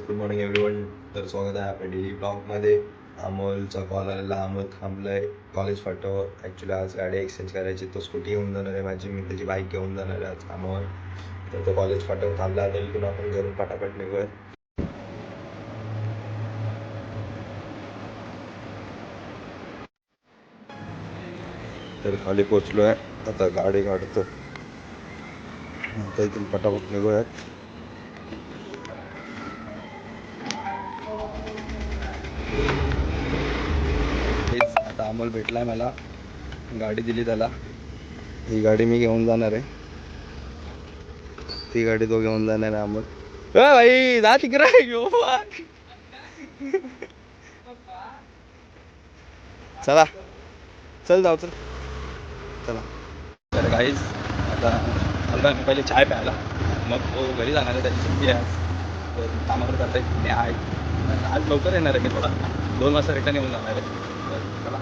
Good morning everyone. तर स्वागत आहे आपल्या डेली ब्लॉगमध्ये. अमोलचा कॉल आलेला, अमोल थांबलाय कॉलेज फाट्यावर. ॲक्च्युली आज गाडी एक्सचेंज करायची, तो स्कूटी घेऊन जाणार आहे माझी, मी त्याची बाईक घेऊन जाणार आहे आज कामावर. तर तो कॉलेज फाट्यावर थांबला. आता इथून आपण घरून पटापट निघूया. तर खाली पोचलो आहे, आता गाडी काढतो. आता इथून पटापट निघूयात. आता अमोल भेटलाय मला, गाडी दिली त्याला. ही गाडी मी घेऊन जाणार आहे, ती गाडी तो घेऊन जाणार आहे अमोल. भाई जा तिकडे घेऊ. चला चल जाऊ, चल चला. तर गाईज आता मला मी पहिले चाय प्यायला, मग तो घरी जाणार आहे, त्याची सुट्टी आहे. तर कामावर जात आहे मी आज लवकर येणार आहे, मी थोडा 2 वाजता रिटर्न येऊन जाणार आहे. तर चला.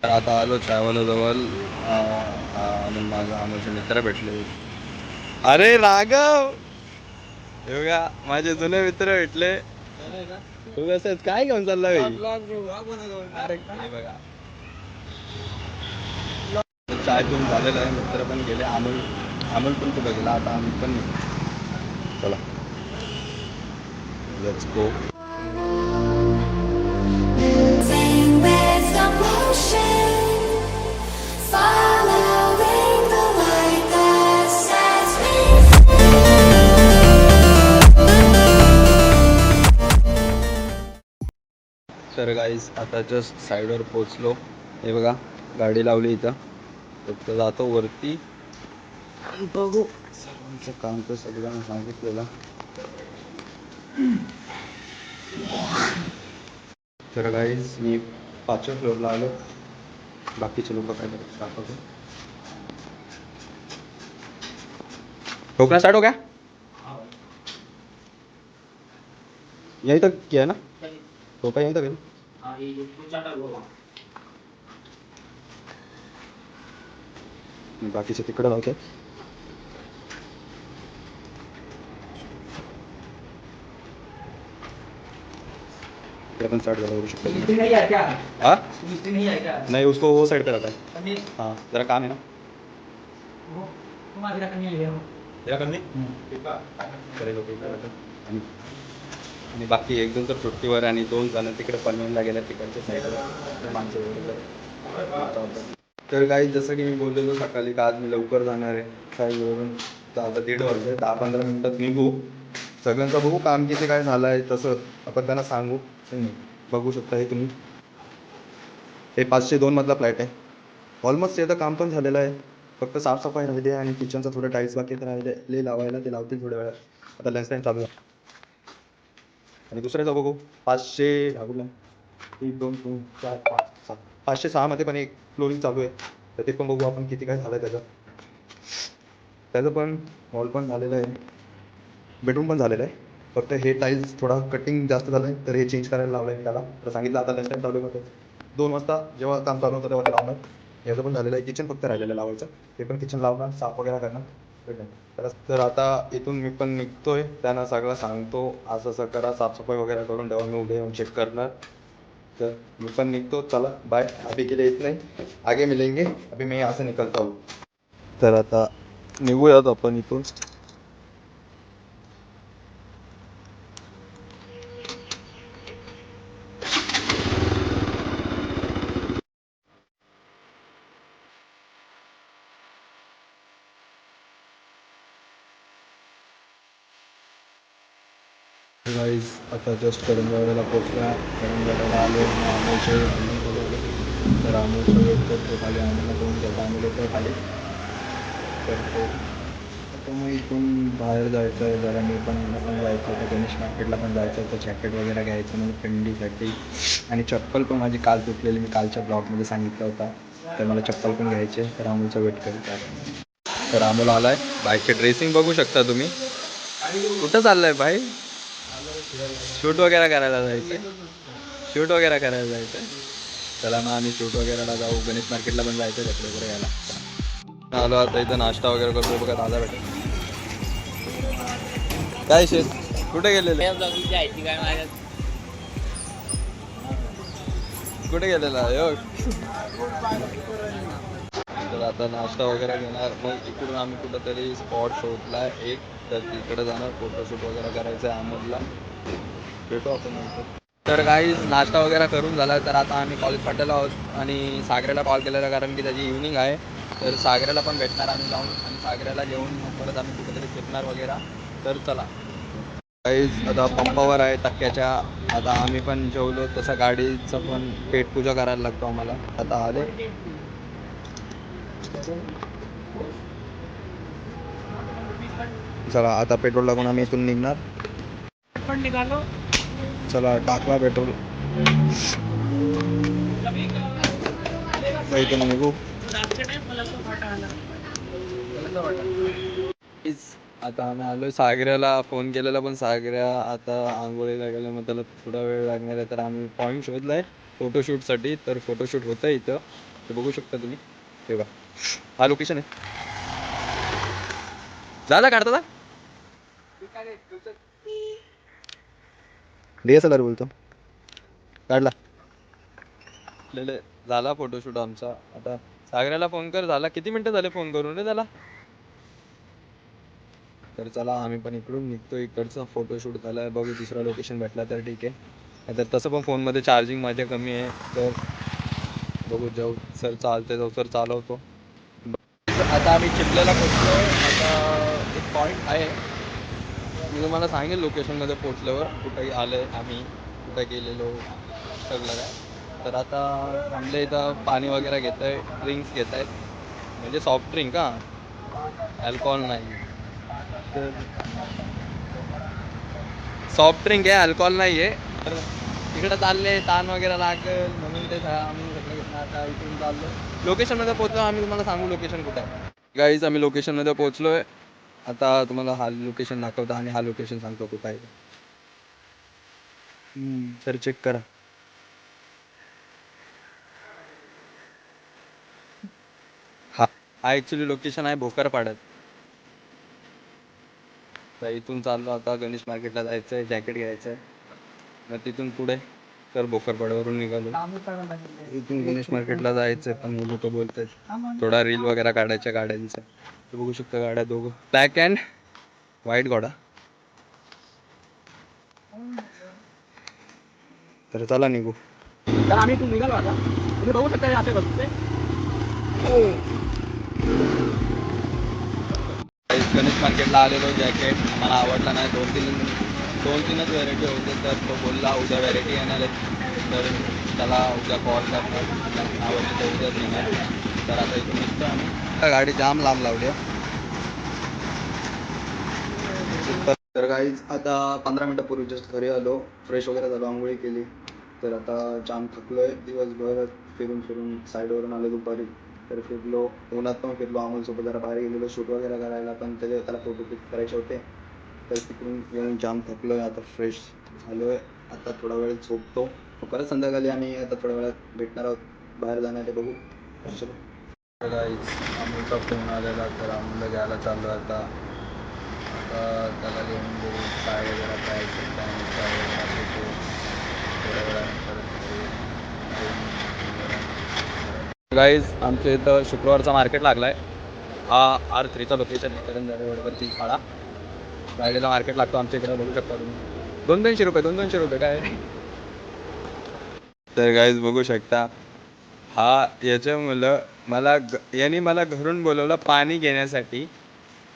तर आता आलो चायवाल्याजवळ. मग माझा आमचे मित्र भेटले. अरे राघव, हे बघा माझे जुने मित्र भेटले. तू कसं काय घेऊन चालला भाई? बघा चाय पिऊन झालेला आहे, मित्र पण गेले. अमोल पण कुठं गेला, आता आम्ही पण चला लेट्स गो. तर गाईज आता जस्ट साईडवर पोचलो. हे बघा गाडी लावली इथं, फक्त जातो वरती. बघू सर्वांचं काम तर सगळ्यांना सांगितलेलं. तर गाईज मी 5व्या फ्लोअरला आलो, बाकीचे लोक काय करतात दाखवतो. ठोकना स्टार्ट हो गया, यहीं तक किया है ना? ठोका यहीं तक है ना? बाकीचे तिकडे लावतात. अपन स्टार्ट करू शकतो. हाँ नहीं, उसको वो साइड पे रखा है. हाँ जरा काम है ना. तेरा करणे करेल. आणि बाकी 1-2 तर सुट्टीवर, आणि 2 जण तिकडे पनवेलला गेल्या तिकडच्या साईडला माणसं. तर काही जसं की मी बोललेलो सकाळी का आज मी लवकर जाणार आहे साईडवरून. तर आता 1:30 वाजले, 10-15 मिनटात निघू. सगळ्यांचं बघू काम किती काय झालं आहे, तसं आपण त्यांना सांगू. बघू शकता हे तुम्ही, हे 502 मधला फ्लॅट आहे. ऑलमोस्ट याचं काम पण झालेलं आहे, फक्त साफसफाई राहिली आहे आणि किचनचं थोडं टाईल्स बाकी राहिले लावायला, ते लावतील थोड्या वेळात. आता लंच टाईम चालू आहे. आणि दुसऱ्याचं बघू 500 लागू 1 2 3 4 5 6 506 मध्ये पण एक फ्लोरिंग चालू आहे. तर ते पण बघू आपण किती काय झालं आहे त्याचं पण. हॉल पण झालेलं आहे, बेडरूम पण झालेलं आहे. फक्त हे टाईल्स थोडा कटिंग जास्त झालं आहे, तर हे चेंज करायला लावलं आहे त्याला. तर सांगितलं आता लंच टाईम चालू आहे, 2 वाजता जेव्हा काम चालू होतं तेव्हा ते लावणार. याचं पण झालेलं आहे, किचन फक्त राहिलेलं लावायचं. ते पण किचन लावणार, साफ वगैरे करणार. तर आता इथून मी पण निघतोय, त्यांना सगळं सांगतो असं असं करा, साफसफाई वगैरे करून तेव्हा मी उद्या येऊन चेक करणार. तर मी पण निघतो, चला बाय. अभी के लिए इतना ही, आगे मिलेंगे. अभी मैं यहाँ से निकलता हूँ. तर आता निघूयात आपण इथून. गाईज आता जस्ट करंजवाड्याला पोचलो आहे. करंजवाड्याला आलो, आमोलचे तर आमोलचं वेट करतो खाली. आम्हाला दोन घेतो, आम्ही येतो खाली करतो. आता मग इथून बाहेर जायचं आहे जरा, मी पण जायचं आहे, तर गणेश मार्केटला पण जायचं आहे. तर जॅकेट वगैरे घ्यायचं म्हणजे थंडीसाठी. आणि चप्पल पण माझी काल तुटलेली, मी कालच्या ब्लॉगमध्ये सांगितलं होता. तर मला चप्पल पण घ्यायचे, तर अमोलचा वेट करत आहे. तर अमोल आला आहे, बाईकचे ड्रेसिंग बघू शकता तुम्ही. कुठं चाललं आहे बाई? शूट वगैरे करायला जायचं, शूट वगैरे करायला जायचं. चला मग आम्ही शूट वगैरेला जाऊ. गणेश मार्केटला पण जायचं कपडे वगैरे घ्यायला. आलो आता इथं नाश्ता वगैरे करतो. बघा दादा भेटेल. काय शेत कुठे गेलेले? कुठे गेलेला योग? तर आता नाश्ता वगैरे घेणार. मग इकडून आम्ही कुठंतरी स्पॉट शोधला एक, तर तिकडे जाणार. फोटोशूट वगैरे करायचं आहे अमोलला. भेटू आपण नंतर. तर काही नाश्ता वगैरे करून झाला. तर आता आम्ही कॉलेज पाठवलो आहोत आणि सागऱ्याला कॉल केलेला कारण की त्याची इव्हनिंग आहे. तर सागऱ्याला पण भेटणार आम्ही जाऊन आणि सागऱ्याला घेऊन मग परत आम्ही कुठेतरी फिरणार वगैरे. तर चला काहीच आता पंपावर आहे टक्क्याच्या. आता आम्ही पण जेवलो तसं गाडीचं पण पेटपूजा करायला लागतो आम्हाला. आता आले. चला आता पेट्रोल लागून आम्ही इथून निघणार. पण निघालो. चला टाकला पेट्रोल. इथून निघू. आता आम्ही आलोय. सागऱ्याला फोन केलेला पण सागऱ्या आता आंघोळीला गेल्या, मग त्याला थोडा वेळ लागणार आहे. तर आम्ही पॉईंट शोधलाय फोटोशूटसाठी. तर फोटोशूट होतं इथं, ते बघू शकता तुम्ही. तेव्हा हा लोकेशन आहे. झाला काढता DSLR बोलतो. काढला झाला फोटोशूट आमचा. आता सागऱ्याला फोन कर. झाला किती मिनिटं झाले फोन करून रे त्याला. तर चला आम्ही पण इकडून निघतो. इकडचा फोटोशूट झाला आहे. बघू दुसरा लोकेशन भेटला तर ठीक आहे. तर तसं पण फोनमध्ये चार्जिंग माझ्या कमी आहे. तर बघू जाऊ. सर चालते जाऊ. सर चालवतो. आता आम्ही चिखल्याला पोचलो. आता एक पॉईंट आहे, मी तुम्हाला सांगेल लोकेशनमध्ये पोचल्यावर कुठंही आलं आहे आम्ही, कुठं गेलेलो सगळं काय. तर आता थांबले इथं. पाणी वगैरे घेत आहे. ड्रिंक्स घेत आहेत, म्हणजे सॉफ्ट ड्रिंक हां, अल्कोहोल नाही. तर सॉफ्ट ड्रिंक आहे, अल्कोहोल नाही आहे. तर तिकडं चालले, ताण वगैरे लागेल म्हणून ते आम्ही सगळं घेतलं. आता इथून चाललो. लोकेशनमध्ये पोचलो आम्ही. तुम्हाला सांगू लोकेशन कुठं आहे. गाईज आम्ही लोकेशनमध्ये पोचलो आहे. आता तुम्हाला हा लोकेशन दाखवतो आणि हा लोकेशन सांगतो कुठं आहे. तर चेक करा. हा हा ॲक्च्युली लोकेशन आहे भोकरपाड्यात. तर इथून चाललो आता गणेश मार्केटला जायचं आहे, जॅकेट घ्यायचं आहे. मग तिथून पुढे तर भोकरपाड्यावरून निघालो. इथून गणेश मार्केटला जायचं आहे, पण हे लोक बोलत आहेत थोडा रील वगैरे काढायच्या गाड्यांचं. बघू शकता गाड्या दोघं ब्लॅक अँड व्हाईट घोडा. तर चला निघू. तर आम्ही इथून निघालो आता. तुम्ही बघू शकता असे बसते. गणेश मार्केटला आलेलो. जॅकेट मला आवडला नाही. दोन तीनच व्हरायटी होते. तर तो बोलला उद्या व्हरायटी येणार आहे, तर त्याला उद्या कॉल करतात. आवडली तर उद्याच येणार. तर आता इथून निघतो आम्ही. गाडी जाम लांब लावली आहे. तर काहीच आता 15 मिनटापूर्वी जस्ट घरी आलो. फ्रेश वगैरे झालो, आंघोळी केली. तर आता जाम थकलो आहे दिवसभर फिरून फिरून. साईडवरून आलो दुपारी, तर फिरलो. उन्हात पण फिरलो. अमोलसोबत जरा बाहेर गेलेलो शूट वगैरे करायला, पण त्याला फोटो क्लिक करायचे होते. तर तिकडून येऊन जाम थकलो आहे. आता फ्रेश झालो आहे. आता थोडा वेळ झोपतो. परत संध्याकाळी आम्ही आता थोड्या वेळात भेटणार आहोत. बाहेर जाणार आहे, बघू. चलो अमोलचा फोन आलेला, तर अमोलला घ्यायला चाललो आता. आता त्याला घेऊन बघू काय वगैरे प्यायचं, काय नाही काय वगैरे घेतो. थोड्या वेळानंतर गाईज आमच्या इथं शुक्रवारचा मार्केट लागला आहे. हा R3चा लोकेशन आहे, करंजाडे रोडवरती खाडा. फ्रायडेला मार्केट लागतो आमच्या इकडे, बघू शकता तुम्ही. 200-200 रुपये, 200 रुपये काय. तर गाईज बघू शकता, हा याच्यामुळं यांनी मला घरून बोलवलं पाणी घेण्यासाठी.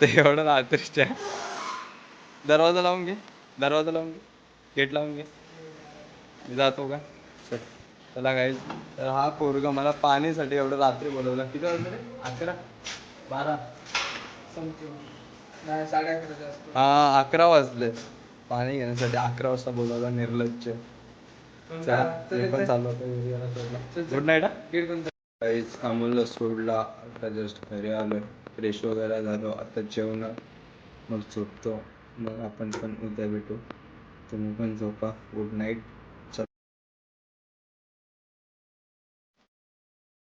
तर एवढं रात्रीच्या. दरवाजा लावून घे, दरवाजा लावून घे, गेट लावून घे. मी जातो का. चला गाईज. तर हा पोरगा मला पाणीसाठी एवढं रात्री बोलवलं. किती वाजले रे? 11 12 नाही 11:30. हा 11 वाजले. पाणी घेण्यासाठी 11 वाजता बोलवला. निर्लज्ज. पण चालू होतं. Good night. काहीच अमोलला सोडला. आता जस्ट घरी आलोय. फ्रेश वगैरे झालो. आता जेवणार, मग झोपतो. मग आपण पण उद्या भेटू. तुम्ही पण झोपा. Good night.